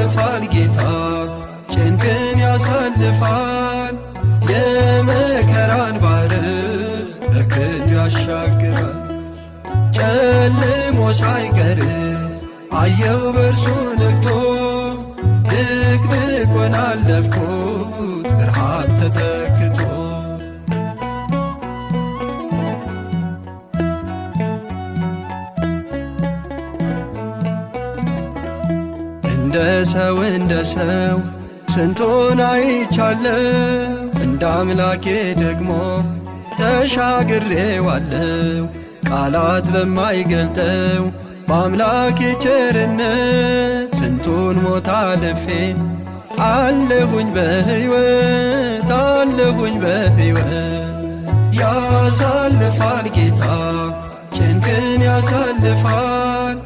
ያሳልፋል ጌታ ጭንቅን ያሳልፋል የመከራን ባሕር በክንዱ ያሻግራል። ጨልሞ ሳይቀር አየው በእርሱ ነግቶ ድቅድቁን አለፍኩት ብርሃን ተተክቶ። እንደ ሰው ስንቱን አይቻለው እንደ አምላኬ ደግሞ ተሻግሬዋለው። ቃላት በማይገልጠው በአምላኬ ቸርነት ስንቱን ሞት አልፌ አለሁኝ በሕይወት አለሁኝ በሕይወት። ያሳልፋል ጌታ ጭንቅን ያሳልፋል